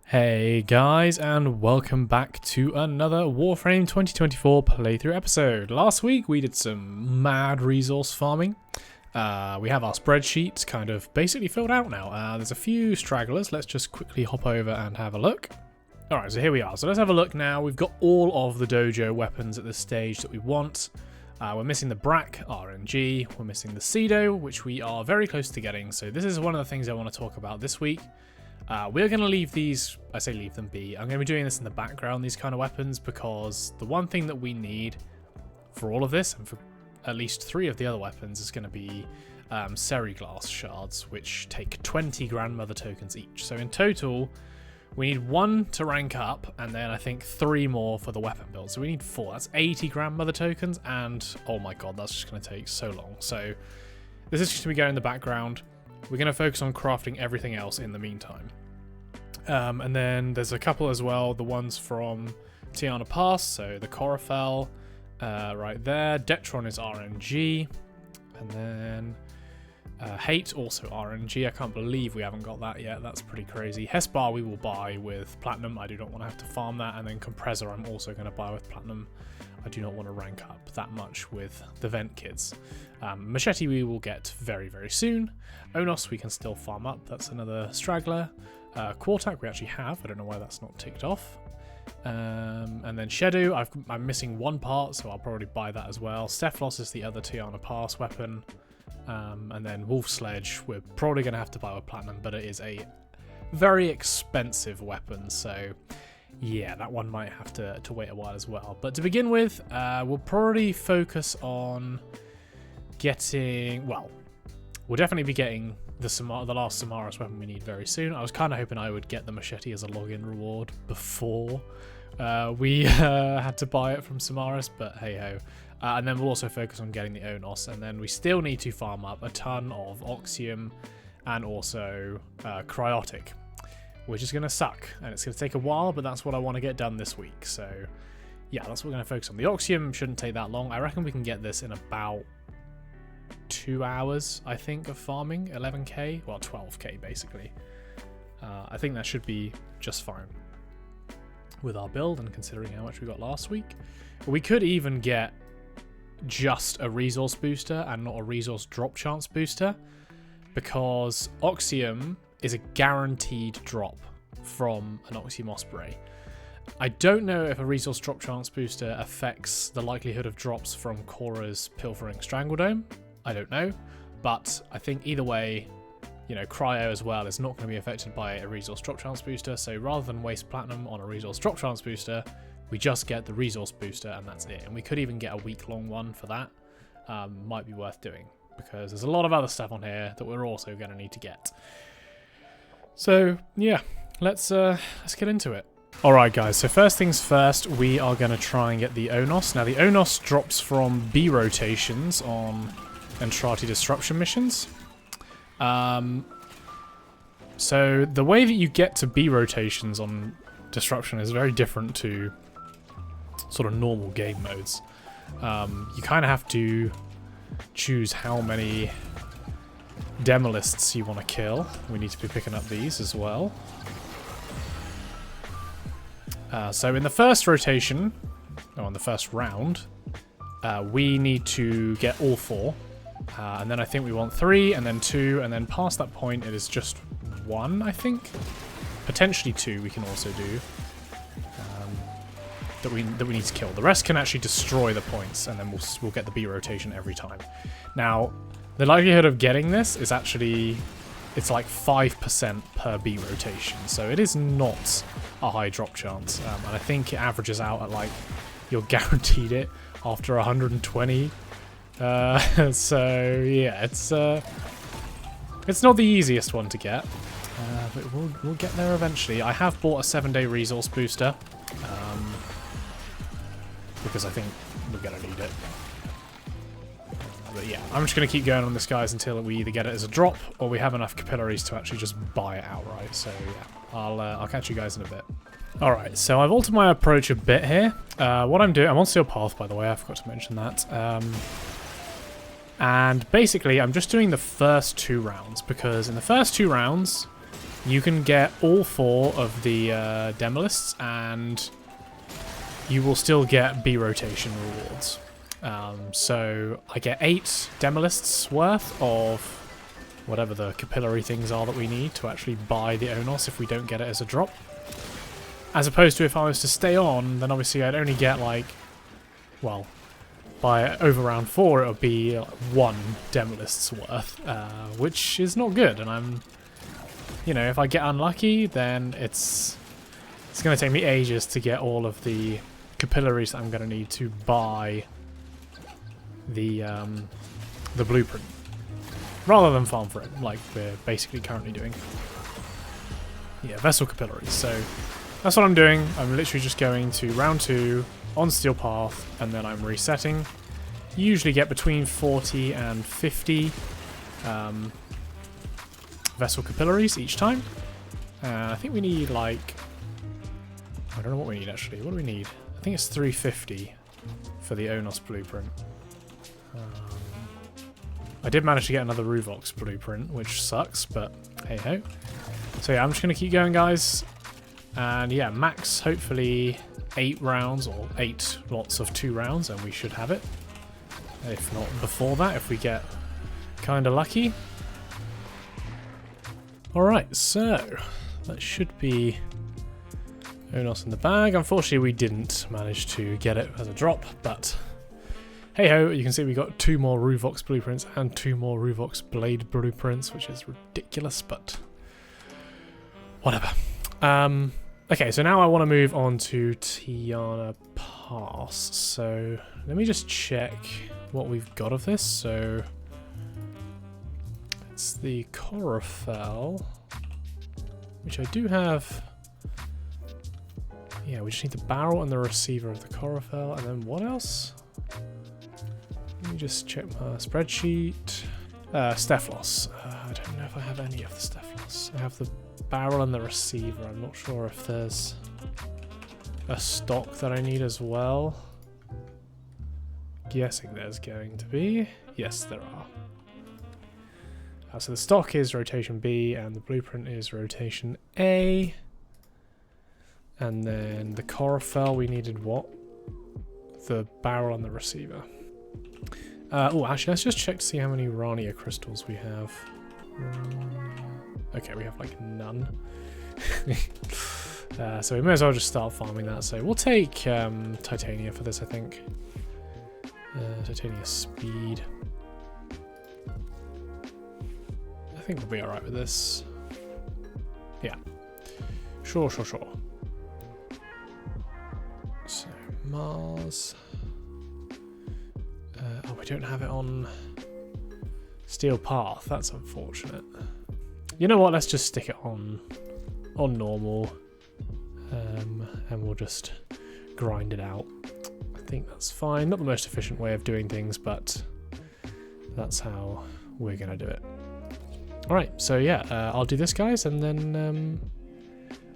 Hey guys, and welcome back to another Warframe 2024 playthrough episode. Last week we did some mad resource farming. We have our spreadsheet kind of basically filled out now. There's a few stragglers. Let's just quickly hop over and have a look. Alright, so here we are. So let's have a look now. We've got all of the dojo weapons at this stage that we want. We're missing the Brack RNG. We're missing the Cedo, which we are very close to getting. So this is one of the things I want to talk about this week. We're going to leave these, I say leave them be, I'm going to be doing this in the background, these kind of weapons, because the one thing that we need for all of this, and for at least 3 of the other weapons, is going to be Seriglass shards, which take 20 grandmother tokens each. So in total, we need 1 to rank up, and then I think 3 more for the weapon build. So we need 4, that's 80 grandmother tokens, and oh my god, that's just going to take so long. So this is just going to be going in the background. We're going to focus on crafting everything else in the meantime. And then there's a couple as well, the ones from Tiana Pass, so the Corafel right there. Detron is RNG. And then Hate also RNG. I can't believe we haven't got that yet. That's pretty crazy. Hesbar we will buy with Platinum. I do not want to have to farm that. And then Compressor I'm also going to buy with Platinum. I do not want to rank up that much with the Vent Kids. Machete we will get very, very soon. Onos we can still farm up. That's another straggler. Quartak we actually have. I don't know why that's not ticked off. And then Cedo, I'm missing 1 part, so I'll probably buy that as well. Stephalos is the other Tiana Pass weapon. And then Wolf Sledge we're probably going to have to buy with Platinum, but it is a very expensive weapon, so yeah, that one might have to wait a while as well. But to begin with, we'll probably focus on getting, well, we'll definitely be getting the last Samaras weapon we need very soon. I was kind of hoping I would get the machete as a login reward before we had to buy it from Samaras, but hey ho. And then we'll also focus on getting the Onos, and then we still need to farm up a ton of Oxium and also Cryotic, which is going to suck, and it's going to take a while, but that's what I want to get done this week. So yeah, that's what we're going to focus on. The Oxium shouldn't take that long. I reckon we can get this in about 2 hours, I think, of farming 11k, well 12k basically. I think that should be just fine with our build, and considering how much we got last week. We could even get just a resource booster and not a resource drop chance booster, because Oxium is a guaranteed drop from an Oxium Osprey. I don't know if a resource drop chance booster affects the likelihood of drops from Korra's Pilfering Strangledome. I don't know, but I think either way, you know, Cryo as well is not going to be affected by a resource drop chance booster, so rather than waste Platinum on a resource drop chance booster, we just get the resource booster and that's it. And we could even get a week-long one for that. Might be worth doing, because there's a lot of other stuff on here that we're also going to need to get. So yeah, let's get into it. Alright guys, so first things first, we are going to try and get the Onos. Now the Onos drops from B rotations on Entrati Disruption missions. So the way that you get to B rotations on Disruption is very different to sort of normal game modes. You kind of have to choose how many Demolists you want to kill. We need to be picking up these as well. So in the first rotation, or in the first round, we need to get all 4. And then I think we want 3, and then 2, and then past that point it is just 1, I think. Potentially 2 we can also do. That we need to kill. The rest can actually destroy the points, and then we'll get the B rotation every time. Now, the likelihood of getting this is actually, it's like 5% per B rotation, so it is not a high drop chance. And I think it averages out at like, you're guaranteed it after 120. So yeah, it's not the easiest one to get, but we'll get there eventually. I have bought a 7-day resource booster, because I think we're gonna need it. But yeah, I'm just gonna keep going on this, guys, until we either get it as a drop or we have enough capillaries to actually just buy it outright. So yeah, I'll catch you guys in a bit. Alright, so I've altered my approach a bit here. What I'm doing, I'm on Steel Path, by the way, I forgot to mention that. And basically, I'm just doing the first 2 rounds, because in the first 2 rounds, you can get all 4 of the Demolists, and you will still get B rotation rewards. So I get 8 Demolists worth of whatever the capillary things are that we need to actually buy the Onos if we don't get it as a drop. As opposed to if I was to stay on, then obviously I'd only get like, well, by over round 4 it would be 1 Demolist's worth, which is not good. And I'm, you know, if I get unlucky, then it's going to take me ages to get all of the capillaries that I'm going to need to buy the blueprint, rather than farm for it, like we're basically currently doing. Yeah, vessel capillaries. So that's what I'm doing. I'm literally just going to round 2 on steel path, and then I'm resetting. You usually get between 40 and 50 vessel capillaries each time. I think we need like, I don't know what we need actually. What do we need? I think it's 350 for the Onos blueprint. I did manage to get another Ruvox blueprint, which sucks, but hey ho. So yeah, I'm just going to keep going, guys. And yeah, max hopefully 8 rounds, or 8 lots of 2 rounds, and we should have it. If not before that, if we get kind of lucky. Alright, so that should be Onos in the bag. Unfortunately, we didn't manage to get it as a drop, but hey ho, you can see we got 2 more Ruvox blueprints and 2 more Ruvox blade blueprints, which is ridiculous, but whatever. Okay, so now I want to move on to Tiana Pass. So let me just check what we've got of this. So it's the Corofel, which I do have. Yeah, we just need the barrel and the receiver of the Corofel, and then what else? Let me just check my spreadsheet. Stephalos. I don't know if I have any of the Stephalos. I have the barrel and the receiver. I'm not sure if there's a stock that I need as well. Guessing there's going to be. Yes, there are. So the stock is rotation B and the blueprint is rotation A. And then the Corofel, we needed what? The barrel and the receiver. Oh, actually, let's just check to see how many Rania crystals we have. Okay, we have like none. So we may as well just start farming that. So we'll take Titania for this, I think. Titania speed. I think we'll be alright with this. Yeah. Sure. So, Mars. Oh, we don't have it on Steel Path. That's unfortunate. You know what? Let's just stick it on normal. And we'll just grind it out. I think that's fine. Not the most efficient way of doing things, but that's how we're going to do it. Alright, so yeah, I'll do this, guys, and then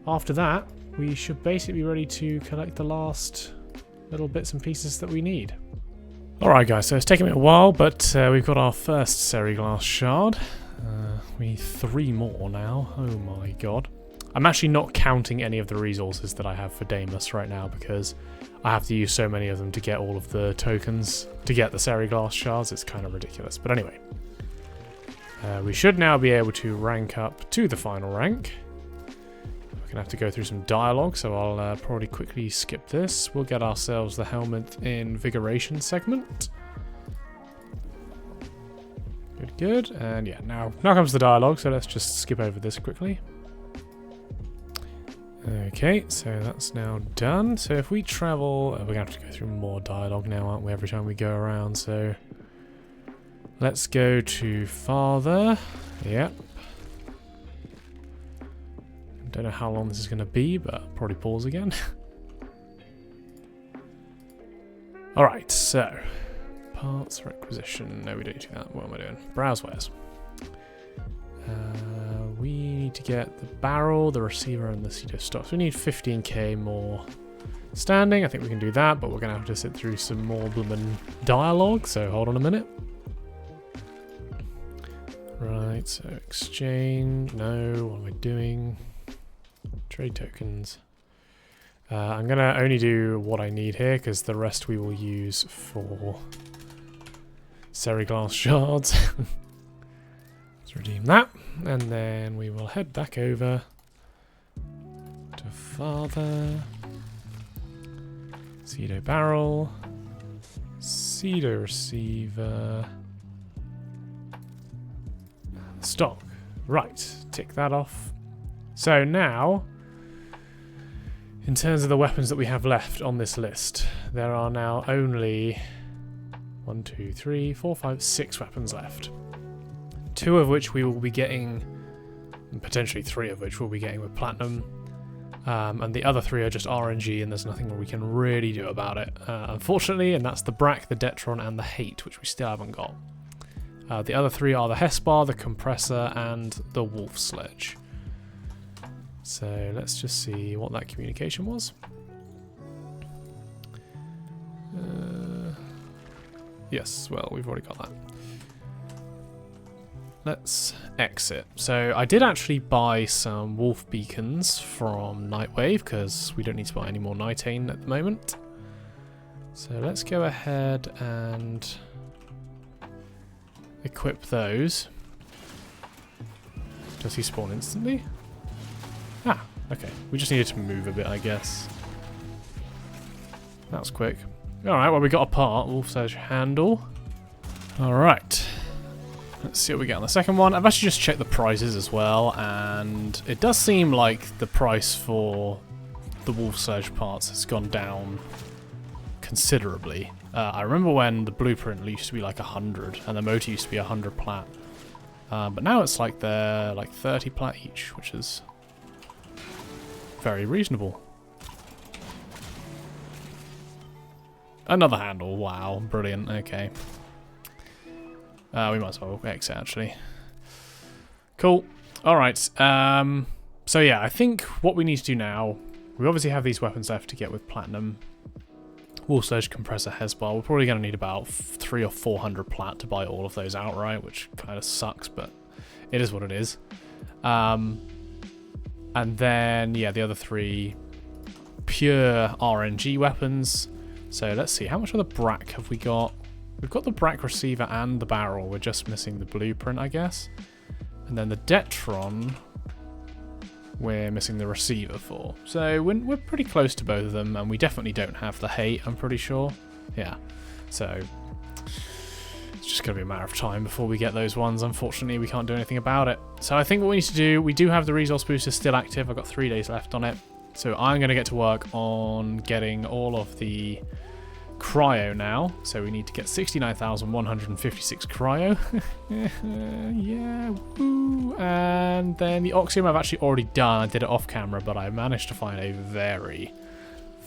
after that, we should basically be ready to collect the last little bits and pieces that we need. Alright, guys, so it's taken me a while, but we've got our first Seriglass shard. We need 3 more now. Oh my god. I'm actually not counting any of the resources that I have for Damus right now because I have to use so many of them to get all of the tokens to get the Seriglass shards. It's kind of ridiculous. But anyway, we should now be able to rank up to the final rank. We're going to have to go through some dialogue, so I'll probably quickly skip this. We'll get ourselves the Helmet Invigoration segment. Good. And yeah, now comes the dialogue, so let's just skip over this quickly. Okay, so that's now done. So if we travel, we're going to have to go through more dialogue now, aren't we, every time we go around, so let's go to father. Yep. Don't know how long this is going to be, but I'll probably pause again. Alright, so parts requisition. No, we don't do that. What am I doing? Browse wares. We need to get the barrel, the receiver, and the Cedo stock. So we need 15k more standing. I think we can do that, but we're going to have to sit through some more bloomin' dialogue, so hold on a minute. Right, so exchange. No, what am I doing? Trade tokens. I'm going to only do what I need here because the rest we will use for seriglass shards. Let's redeem that. And then we will head back over to father. Cedo barrel. Cedo receiver. Stock. Right, tick that off. So now, in terms of the weapons that we have left on this list, there are now only 1, 2, 3, 4, 5, 6 weapons left. 2 of which we will be getting, and potentially 3 of which we'll be getting with platinum. And the other 3 are just RNG, and there's nothing we can really do about it, unfortunately, and that's the Brack, the Detron, and the Hate, which we still haven't got. The other 3 are the Hespar, the Compressor, and the Wolf Sledge. So let's just see what that communication was. Yes, well, we've already got that. Let's exit. So I did actually buy some wolf beacons from Nightwave because we don't need to buy any more Nitane at the moment. So let's go ahead and equip those. Does he spawn instantly? Ah, okay. We just needed to move a bit, I guess. That was quick. Alright, well we got a part. Wolf's Edge handle. Alright. Let's see what we get on the second one. I've actually just checked the prices as well, and it does seem like the price for the Wolf's Edge parts has gone down considerably. I remember when the blueprint used to be like 100, and the motor used to be 100 plat. But now it's like they're like 30 plat each, which is very reasonable. Another handle, wow, brilliant, okay. We might as well exit, actually. Cool. Alright, so yeah, I think what we need to do now, we obviously have these weapons left to get with platinum. Wolf Sledge, Compressor, Hesbar. We're probably going to need about 300 or 400 plat to buy all of those outright, which kind of sucks, but it is what it is. And then, yeah, the other 3 pure RNG weapons. So let's see, how much of the Brack have we got? We've got the Brack receiver and the barrel. We're just missing the blueprint, I guess. And then the Detron, we're missing the receiver for. So we're pretty close to both of them, and we definitely don't have the Hate, I'm pretty sure. Yeah, so it's just going to be a matter of time before we get those ones. Unfortunately, we can't do anything about it. So I think what we need to do, we do have the resource booster still active. I've got 3 days left on it. So I'm going to get to work on getting all of the cryo now. So we need to get 69,156 cryo. Yeah, woo. And then the Oxium I've actually already done. I did it off camera, but I managed to find a very,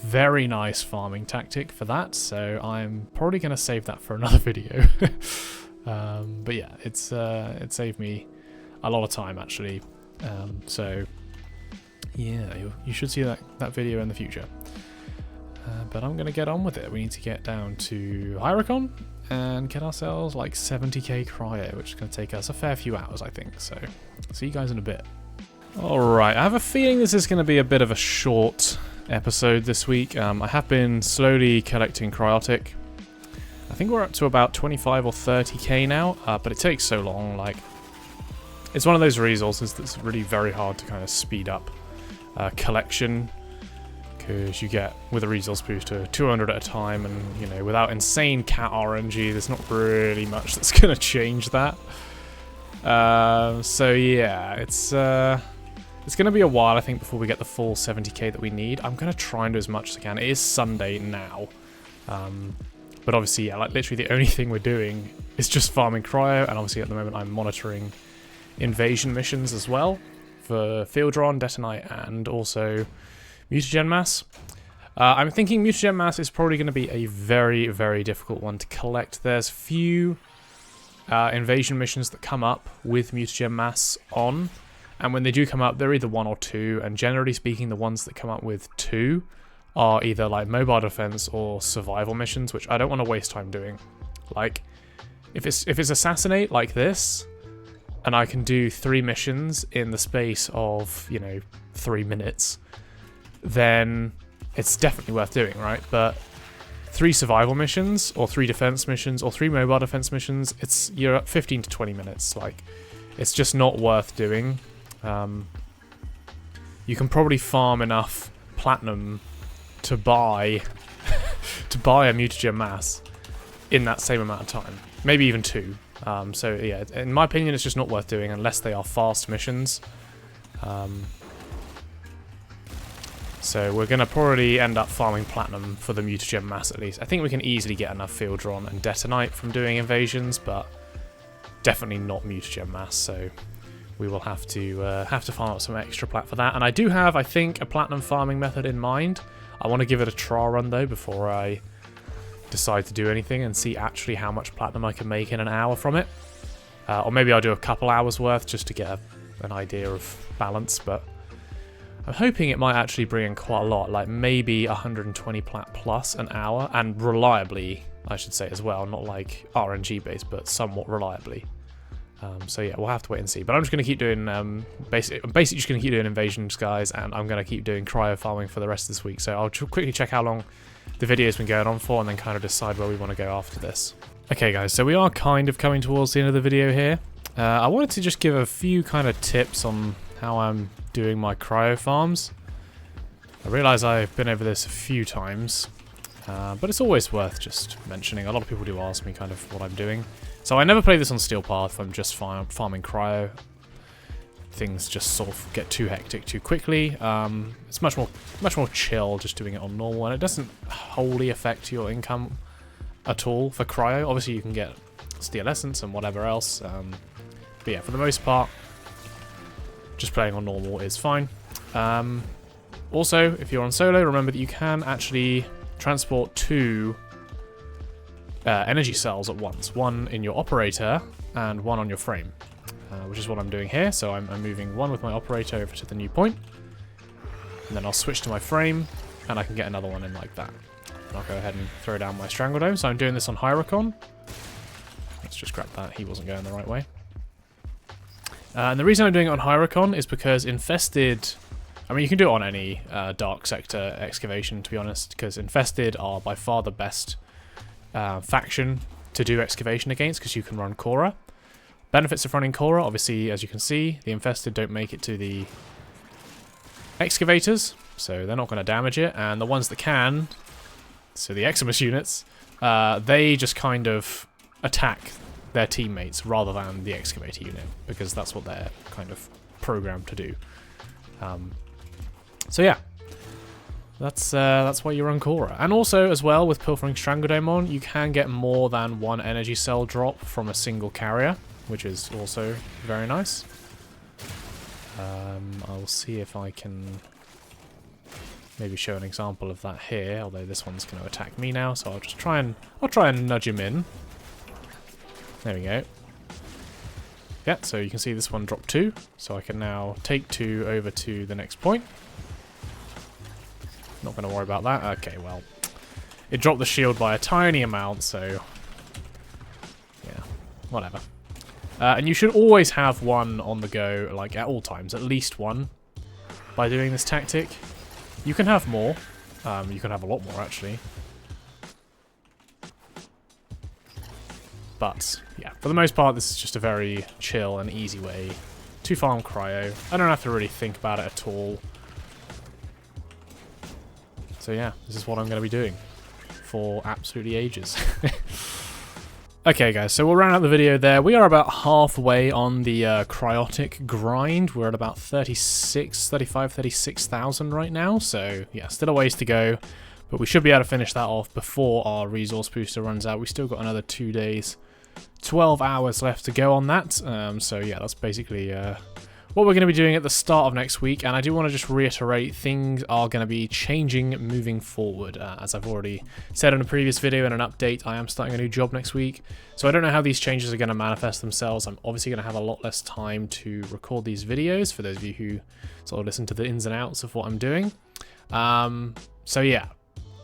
very nice farming tactic for that. So I'm probably going to save that for another video. But yeah, it saved me a lot of time actually. So yeah, you should see that video in the future. But I'm going to get on with it. We need to get down to Hyricon and get ourselves like 70k cryo, which is going to take us a fair few hours, I think. So, see you guys in a bit. Alright, I have a feeling this is going to be a bit of a short episode this week. I have been slowly collecting Cryotic. I think we're up to about 25 or 30k now, but it takes so long. Like, it's one of those resources that's really very hard to kind of speed up collection. Because you get, with a resource booster, 200 at a time, and, you know, without insane cat RNG, there's not really much that's going to change that. So, yeah, it's going to be a while, I think, before we get the full 70k that we need. I'm going to try and do as much as I can. It is Sunday now. But obviously, yeah, like, literally the only thing we're doing is just farming cryo, and obviously at the moment I'm monitoring invasion missions as well for Fieldron, Detonite, and also Mutagen Mass. I'm thinking Mutagen Mass is probably going to be a very, very difficult one to collect. There's few invasion missions that come up with Mutagen Mass on, and when they do come up, they're either 1 or 2, and generally speaking, the ones that come up with 2 are either like mobile defense or survival missions, which I don't want to waste time doing. Like, if it's assassinate like this, and I can do 3 missions in the space of, you know, 3 minutes, then it's definitely worth doing, right? But 3 survival missions, or 3 defense missions, or 3 mobile defense missions, you're at 15 to 20 minutes. Like, it's just not worth doing. You can probably farm enough platinum to buy a mutagen mass in that same amount of time, maybe even 2. So yeah, in my opinion, it's just not worth doing unless they are fast missions. So we're going to probably end up farming platinum for the mutagen mass at least. I think we can easily get enough field drawn and detonite from doing invasions, but definitely not mutagen mass. So we will have to farm up some extra plat for that. And I do have, I think, a platinum farming method in mind. I want to give it a trial run though before I decide to do anything and see actually how much platinum I can make in an hour from it. Or maybe I'll do a couple hours worth just to get an idea of balance, but I'm hoping it might actually bring in quite a lot, like maybe 120 plat plus an hour, and reliably, I should say as well, not like RNG based, but somewhat reliably. So yeah, we'll have to wait and see. But I'm just going to keep doing, I'm basically just going to keep doing invasions, guys, and I'm going to keep doing cryo farming for the rest of this week. So I'll quickly check how long the video's been going on for, and then kind of decide where we want to go after this. Okay, guys, so we are kind of coming towards the end of the video here. I wanted to just give a few kind of tips on how I'm doing my cryo farms. I realise I've been over this a few times, but it's always worth just mentioning. A lot of people do ask me kind of what I'm doing. So I never play this on Steel Path. I'm just farming cryo. Things just sort of get too hectic too quickly. It's much more chill just doing it on normal, and it doesn't wholly affect your income at all for cryo. Obviously you can get Steel Essence and whatever else, but yeah, for the most part, just playing on normal is fine. Also, if you're on solo, remember that you can actually transport 2 energy cells at once. One in your operator and one on your frame, which is what I'm doing here. So I'm moving one with my operator over to the new point, and then I'll switch to my frame, and I can get another one in like that. And I'll go ahead and throw down my Strangledome. So I'm doing this on Hyricon. Let's just grab that. He wasn't going the right way. And the reason I'm doing it on Hyricon is because Infested... I mean, you can do it on any Dark Sector excavation, to be honest, because Infested are by far the best faction to do excavation against, because you can run Cora. Benefits of running Cora, obviously, as you can see, the Infested don't make it to the excavators, so they're not going to damage it, and the ones that can, so the Eximus units, they just kind of attack their teammates rather than the excavator unit, because that's what they're kind of programmed to do. So yeah, that's why you run Cora. And also, as well, with Pilfering Strangledome on, you can get more than 1 energy cell drop from a single carrier, which is also very nice. I'll see if I can maybe show an example of that here, although this one's going to attack me now, so I'll try and nudge him in. There we go. Yeah, so you can see this one dropped 2, so I can now take 2 over to the next point. Not going to worry about that. Okay, well, it dropped the shield by a tiny amount, so yeah, whatever. And you should always have 1 on the go, like at all times, at least 1, by doing this tactic. You can have more. You can have a lot more, actually. But yeah, for the most part, this is just a very chill and easy way to farm cryo. I don't have to really think about it at all. So yeah, this is what I'm going to be doing for absolutely ages. Okay guys, so we'll round out the video there. We are about halfway on the Cryotic grind. We're at about 36,000 right now. So yeah, still a ways to go. But we should be able to finish that off before our resource booster runs out. We still got another 2 days, 12 hours left to go on that. So yeah, that's basically what we're going to be doing at the start of next week. And I do want to just reiterate, things are going to be changing moving forward. As I've already said in a previous video and an update, I am starting a new job next week. So I don't know how these changes are going to manifest themselves. I'm obviously going to have a lot less time to record these videos, for those of you who sort of listen to the ins and outs of what I'm doing. So yeah.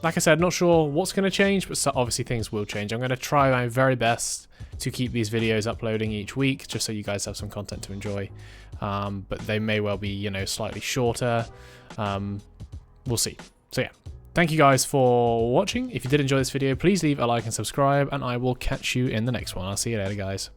like I said, not sure what's going to change, but obviously things will change. I'm going to try my very best to keep these videos uploading each week, just so you guys have some content to enjoy. But they may well be, you know, slightly shorter. We'll see. So yeah, thank you guys for watching. If you did enjoy this video, please leave a like and subscribe, and I will catch you in the next one. I'll see you later, guys.